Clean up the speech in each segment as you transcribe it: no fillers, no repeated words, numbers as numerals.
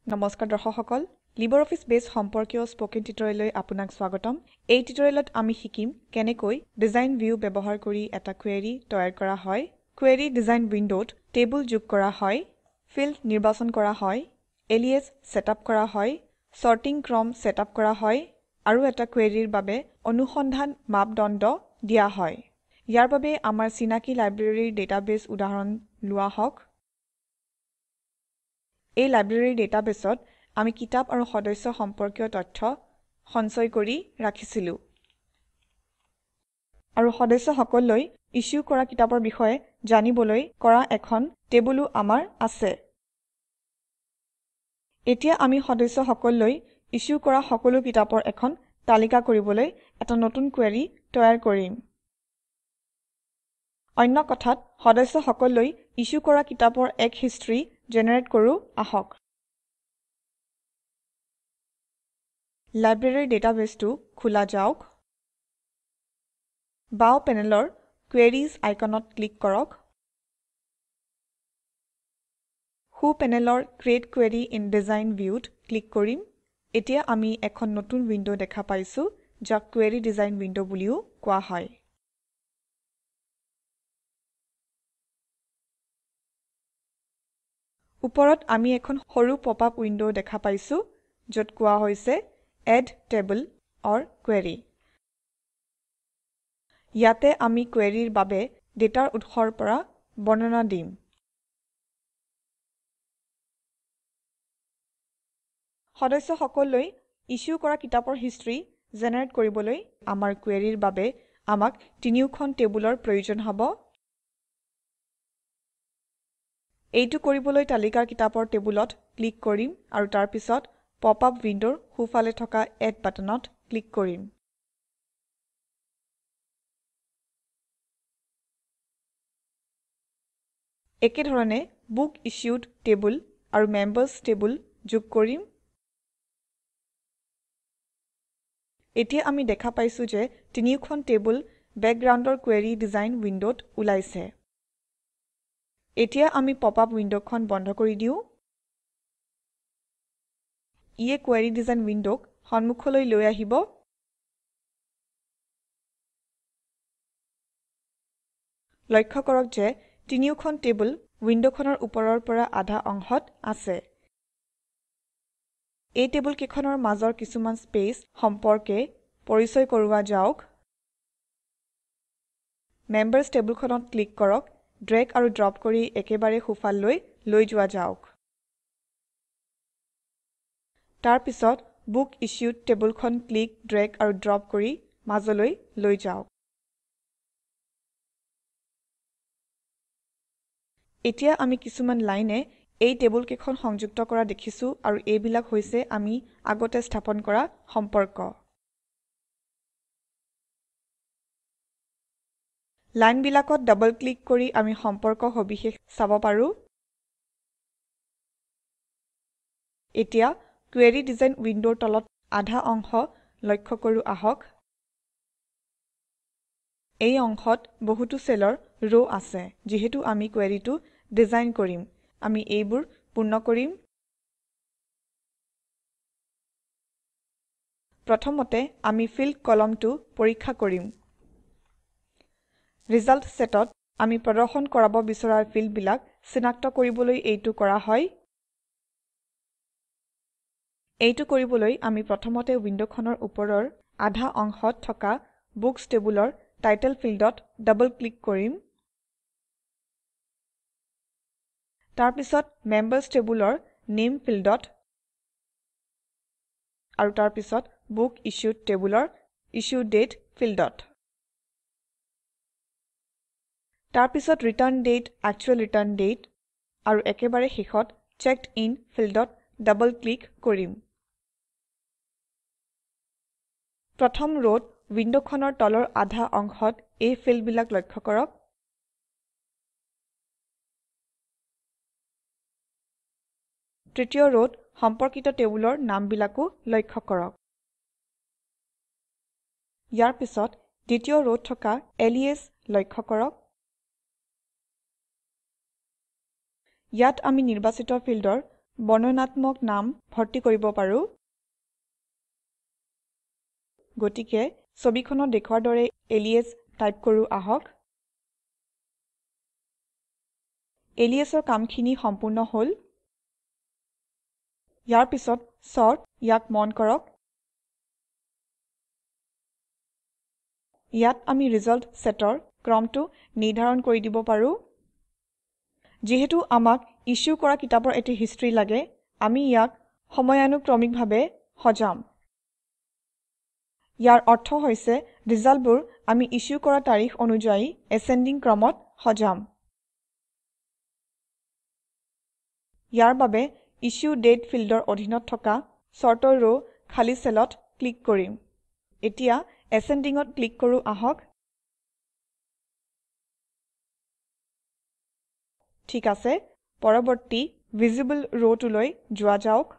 নমস্কাৰ দৰ্শকসকল LibreOffice Base সম্পৰ্কীয় spoken টিউটৰিয়েললৈ আপোনাক স্বাগতম এই টিউটৰিয়েলত আমি শিকিম কেনেকৈ ডিজাইন ভিউ ব্যৱহাৰ কৰি এটা কুৱেৰি তৈয়াৰ কৰা হয় কুৱেৰি ডিজাইন উইন্ডোত টেবুল যোগ কৰা হয় ফিল্ড নিৰ্বাচন কৰা হয় এলিয়াস সেটআপ কৰা হয় সৰ্টিং ক্ৰম সেটআপ কৰা হয় আৰু এটা কুৱেৰিৰ বাবে অনুসন্ধান মাপদণ্ড দিয়া হয় ইয়াৰ বাবে আমাৰ চিনাকি লাইব্ৰেৰীৰ ডাটাবেছ উদাহৰণ লোৱা হওক এই লাইব্ৰেৰীৰ ডাটাবেছত আমি কিতাপ আৰু সদস্য সম্পৰ্কীয় তথ্য সঞ্চয় কৰি ৰাখিছিলো আৰু সদস্যসকললৈ ইছ্যু কৰা কিতাপৰ বিষয়ে জানিবলৈ কৰা এখন টেবুলো আমাৰ আছে এতিয়া আমি সদস্যসকললৈ ইছ্যু কৰা সকলো কিতাপৰ এখন তালিকা কৰিবলৈ এটা নতুন কুৱেৰি তৈয়াৰ কৰিম অন্য কথাত সদস্যসকললৈ ইছ্যু কৰা কিতাপৰ এক হিষ্ট্ৰী জেনেৰেট কৰো আহক লাইব্ৰেৰীৰ ডাটাবেছটো খোলা যাওক বাও পেনেলৰ কুৱেৰিজ আইকনত ক্লিক কৰক হু পেনেলৰ ক্ৰিয়েট কুৱেৰি ইন ডিজাইন ভিউত ক্লিক কৰিম এতিয়া আমি এখন নতুন উইন্ডো দেখা পাইছো যাক কুৱেৰি ডিজাইন উইন্ডো বুলিও কোৱা হয় ওপৰত আমি এখন সৰু পপআপ উইন্ডো দেখা পাইছো য'ত কোৱা হৈছে এড টেবল অৰ কুৱেৰি ইয়াতে আমি কুৱেৰিৰ বাবে ডেটাৰ উৎসৰ পৰা বৰ্ণনা দিম সদস্যসকললৈ ইছ্যু কৰা কিতাপৰ হিষ্ট্ৰী জেনেৰেট কৰিবলৈ আমাৰ কুৱেৰিৰ বাবে আমাক তিনিওখন টেবুলৰ প্ৰয়োজন হ'ব এইটো কৰিবলৈ তালিকাৰ কিতাপৰ টেবুলত ক্লিক কৰিম আৰু তাৰ পিছত পপআপ উইন্ডোৰ সোঁফালে থকা এড বাটনত ক্লিক কৰিম একেধৰণে বুক ইছ্যুড টেবুল আৰু মেম্বাৰ্ছ টেবুল যোগ কৰিম এতিয়া আমি দেখা পাইছো যে তিনিওখন টেবুল বেকগ্ৰাউণ্ডৰ কুৱেৰি ডিজাইন উইন্ডোত ওলাইছে এতিয়া আমি পপআপ উইন্ডোখন বন্ধ কৰি দিও ইয়ে কুৱেৰি ডিজাইন উইন্ডোক সন্মুখলৈ লৈ আহিব লক্ষ্য কৰক যে তিনিওখন টেবুল উইন্ডোখনৰ ওপৰৰ পৰা আধা অংশত আছে এই টেবুল কেইখনৰ মাজৰ কিছুমান স্পেচ সম্পৰ্কে পৰিচয় কৰোৱা যাওক মেম্বাৰ্ছ টেবুলখনত ক্লিক কৰক ড্ৰেগ আৰু ড্ৰপ কৰি একেবাৰে সোঁফাললৈ লৈ যোৱা যাওক তাৰ পিছত বুক ইছ্যুড টেবুলখন ক্লিক ড্ৰেগ আৰু ড্ৰপ কৰি মাজলৈ লৈ যাওক এতিয়া আমি কিছুমান লাইনে এই টেবুল কেইখন সংযুক্ত কৰা দেখিছো আৰু এইবিলাক হৈছে আমি আগতে স্থাপন কৰা সম্পৰ্ক লাইন বিলাকত ডাবল ক্লিক কৰি আমি সম্পৰ্ক সবিশেষ চাব পাৰো এতিয়া কুৱেৰি ডিজাইন উইন্ডোৰ তলত আধা অংশ লক্ষ্য কৰো আহক এই অংশত বহুতো সেলৰ ৰ আছে যেহেতু আমি কুৱেৰিটো ডিজাইন কৰিম আমি এইবোৰ পূৰ্ণ কৰিম প্ৰথমতে আমি ফিল্ড কলমটো পৰীক্ষা কৰিম ৰিজাল্ট সেটত আমি প্ৰদৰ্শন কৰাব বিচৰা ফিল্ডবিলাক চিনাক্ত কৰিবলৈ এইটো কৰা হয় এইটো কৰিবলৈ আমি প্ৰথমতে উইন্ডোখনৰ ওপৰৰ আধা অংশত থকা বুকছ টেবুলৰ টাইটেল ফিল্ডত ডাবল ক্লিক কৰিম তাৰ পিছত মেম্বাৰ্ছ টেবুলৰ নেম ফিল্ডত আৰু তাৰ পিছত বুক ইছ্যুড টেবুলৰ ইছ্যু ডেট ফিল্ডত তাৰ পিছত return date actual return date আৰু একেবাৰে শেষত চেকড ইন ফিল্ডত ডাবল ক্লিক কৰিম প্ৰথম ৰত উইন্ডোখনৰ তলৰ আধা অংশত এই ফিল্ডবিলাক লক্ষ্য কৰক তৃতীয় ৰত সম্পৰ্কিত টেবুলৰ নামবিলাকো লক্ষ্য কৰক ইয়াৰ পিছত দ্বিতীয় ৰত থকা এলিয়াস লক্ষ্য কৰক ইয়াত আমি নিৰ্বাচিত ফিল্ডৰ বৰ্ণনাত্মক নাম ভৰ্তি কৰিব পাৰো গতিকে ছবিখনত দেখুৱাৰ দৰে এলিয়াছ টাইপ কৰো আহক এলিয়াছৰ কামখিনি সম্পূৰ্ণ হ'ল ইয়াৰ পিছত সৰ্ট ইয়াক মন কৰক ইয়াত আমি ৰিজাল্ট সেটৰ ক্ৰমটো নিৰ্ধাৰণ কৰি দিব পাৰো যেহেতু আমাক ইছ্যু কৰা কিতাপৰ এটি হিষ্ট্ৰী লাগে আমি ইয়াক সময়ানুক্ৰমিকভাৱে সজাম ইয়াৰ অৰ্থ হৈছে ৰিজাল্টবোৰ আমি ইছ্যু কৰা তাৰিখ অনুযায়ী এছেণ্ডিং ক্ৰমত সজাম ইয়াৰ বাবে ইছ্যু ডেট ফিল্ডৰ অধীনত থকা চৰ্টৰ ৰ খালী চেলত ক্লিক কৰিম এতিয়া এছেণ্ডিঙত ক্লিক কৰো আহক ঠিক আছে পৰৱৰ্তী ভিজিবল ৰটোলৈ যোৱা যাওক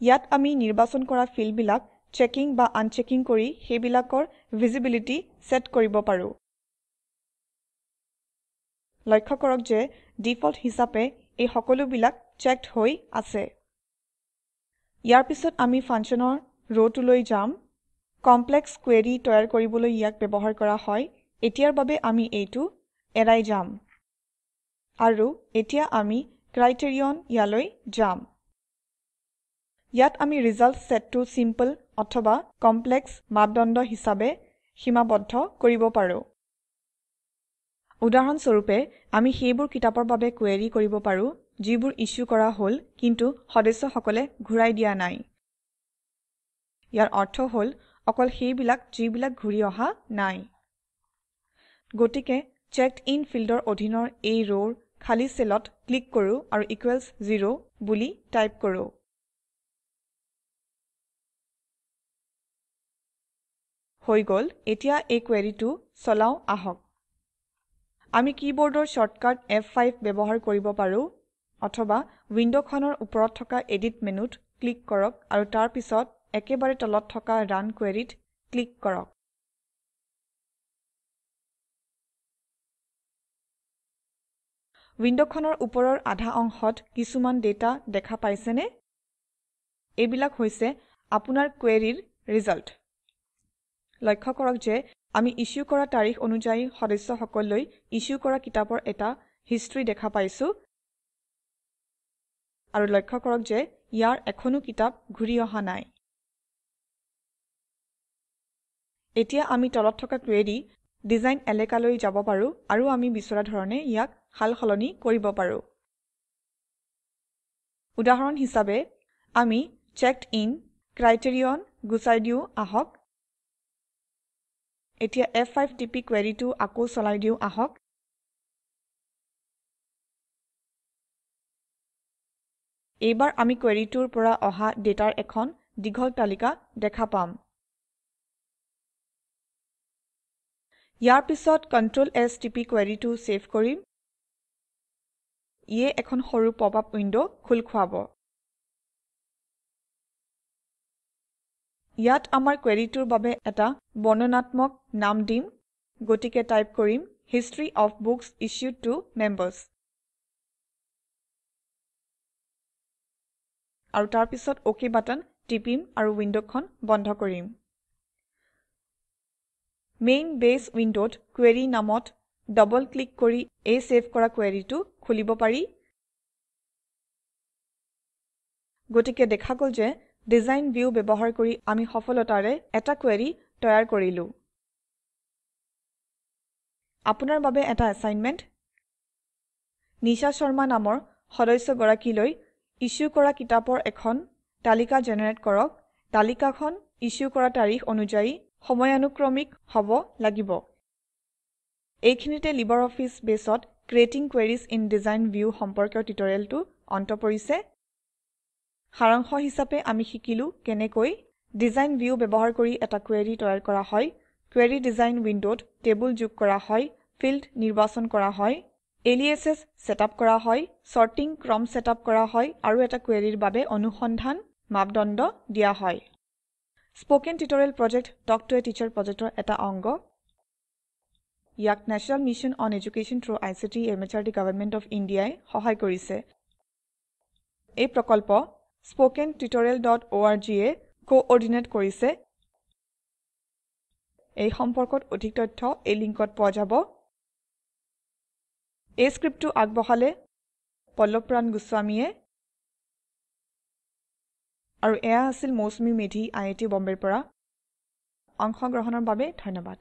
ইয়াত আমি নিৰ্বাচন কৰা ফিল্ডবিলাক চেকিং বা আনচেকিং কৰি সেইবিলাকৰ ভিজিবিলিটি সেট কৰিব পাৰো লক্ষ্য কৰক যে ডিফল্ট হিচাপে এই সকলোবিলাক চেকড হৈ আছে ইয়াৰ পিছত আমি ফাংচনৰ ৰটোলৈ যাম কমপ্লেক্স কুৱেৰি তৈয়াৰ কৰিবলৈ ইয়াক ব্যৱহাৰ কৰা হয় এতিয়াৰ বাবে আমি এইটো এৰাই যাম আৰু এতিয়া আমি ক্ৰাইটেৰিয়ন ইয়ালৈ যাম ইয়াত আমি ৰিজাল্ট সেটটো সিম্পল অথবা কমপ্লেক্স মাপদণ্ড হিচাপে সীমাবদ্ধ কৰিব পাৰো উদাহৰণ স্বৰূপে আমি সেইবোৰ কিতাপৰ বাবে কুৱেৰি কৰিব পাৰো যিবোৰ ইছ্যু কৰা হ'ল কিন্তু সদস্যসকলে ঘূৰাই দিয়া নাই ইয়াৰ অৰ্থ হ'ল অকল সেইবিলাক যিবিলাক ঘূৰি অহা নাই গতিকে চেকড ইন ফিল্ডৰ অধীনৰ এই ৰৰ খালী চেলত ক্লিক কৰো আৰু ইকুৱেলছ 0 বুলি টাইপ কৰো হৈ গল এতিয়া এই কুৱেৰিটো চলাও আহক আমি কিবৰ্ডৰ শৰ্টকাট F5 ব্যৱহাৰ কৰিব পাৰো অথবা উইণ্ডখনৰ ওপৰত থকা এডিট মেনুত ক্লিক কৰক আৰু তাৰ পিছত একেবাৰে তলত থকা ৰান কুৱেৰিত ক্লিক কৰক উইণ্ডখনৰ ওপৰৰ আধা অংশত কিছুমান ডেটা দেখা পাইছেনে এইবিলাক হৈছে আপোনাৰ কুৱেৰিৰ ৰিজাল্ট লক্ষ্য কৰক যে আমি ইছ্যু কৰা তাৰিখ অনুযায়ী সদস্যসকললৈ ইছ্যু কৰা কিতাপৰ এটা হিষ্ট্ৰী দেখা পাইছো আৰু লক্ষ্য কৰক যে ইয়াৰ এখনো কিতাপ ঘূৰি অহা নাই এতিয়া আমি তলত থকা কুৱেৰি ডিজাইন এলেকালৈ যাব পাৰো আৰু আমি বিচৰা ধৰণে ইয়াক সালসলনি কৰিব পাৰো উদাহৰণ হিচাপে আমি চেকড ইন ক্ৰাইটেৰিয়ন গুচাই দিও আহক এতিয়া F5 টিপি কুৱেৰিটো আকৌ চলাই দিও আহক এইবাৰ আমি কুৱেৰিটোৰ পৰা অহা ডেটাৰ এখন দীঘল তালিকা দেখা পাম ইয়াৰ পিছত Ctrl S টিপি কুৱেৰিটো সেভ কৰিম ইয়ে এখন সৰু পপআপ উইণ্ড খোল খুৱাব ইয়াত আমাৰ কুৱেৰিটোৰ বাবে এটা বৰ্ণনাত্মক নাম দিম গতিকে টাইপ কৰিম history of books issued to members আৰু তাৰ পিছত OK বাটন টিপিম আৰু উইণ্ডখন বন্ধ কৰিম মেইন বেছ উইণ্ডত কুৱেৰি নামত ডবল ক্লিক কৰি এই সেভ কৰা কুৱেৰিটো খুলিব পাৰি গতিকে দেখা গল যে ডিজাইন ভিউ ব্যৱহাৰ কৰি আমি সফলতাৰে এটা কুৱেৰি তৈয়াৰ কৰিলো আপোনাৰ বাবে এটা এছাইনমেণ্ট নিশা শৰ্মা নামৰ সদস্য গৰাকীলৈ ইছ্যু কৰা কিতাপৰ এখন তালিকা জেনেৰেট কৰক তালিকাখন ইছ্যু কৰা তাৰিখ অনুযায়ী সময়ানুক্ৰমিক হ'ব লাগিব এইখিনিতে লিবাৰঅফিছ বেছত creating queries in design view সম্পৰ্কীয় টিউটৰিয়েলটো অন্ত পৰিছে সাৰাংশ হিচাপে আমি শিকিলো কেনেকৈ ডিজাইন ভিউ ব্যৱহাৰ কৰি এটা কুৱেৰি তৈয়াৰ কৰা হয় কুৱেৰি ডিজাইন উইণ্ডত টেবুল যোগ কৰা হয় ফিল্ড নিৰ্বাচন কৰা হয় এলিয়াছেছ সেটআপ কৰা হয় সৰ্টিং ক্ৰম সেটআপ কৰা হয় আৰু এটা কুৱেৰিৰ বাবে অনুসন্ধান মাপদণ্ড দিয়া হয় spoken tutorial project talk to a teacher প্ৰজেক্টৰ এটা অংগ ইয়াক national mission on education through ICT MHRD government of ইণ্ডিয়াই সহায় কৰিছে এই প্ৰকল্প spokentutorial.org এ কোঅৰ্ডিনেট কৰিছে এই সম্পৰ্কত অধিক তথ্য এই লিংকত পোৱা যাব এই স্ক্ৰিপ্টটো আগবঢ়ালে পল্লৱপ্ৰাণ গোস্বামীয়ে আৰু এয়া আছিল মৌচুমী মেধি আই আই টি বম্বেৰ পৰা অংশগ্ৰহণৰ বাবে ধন্যবাদ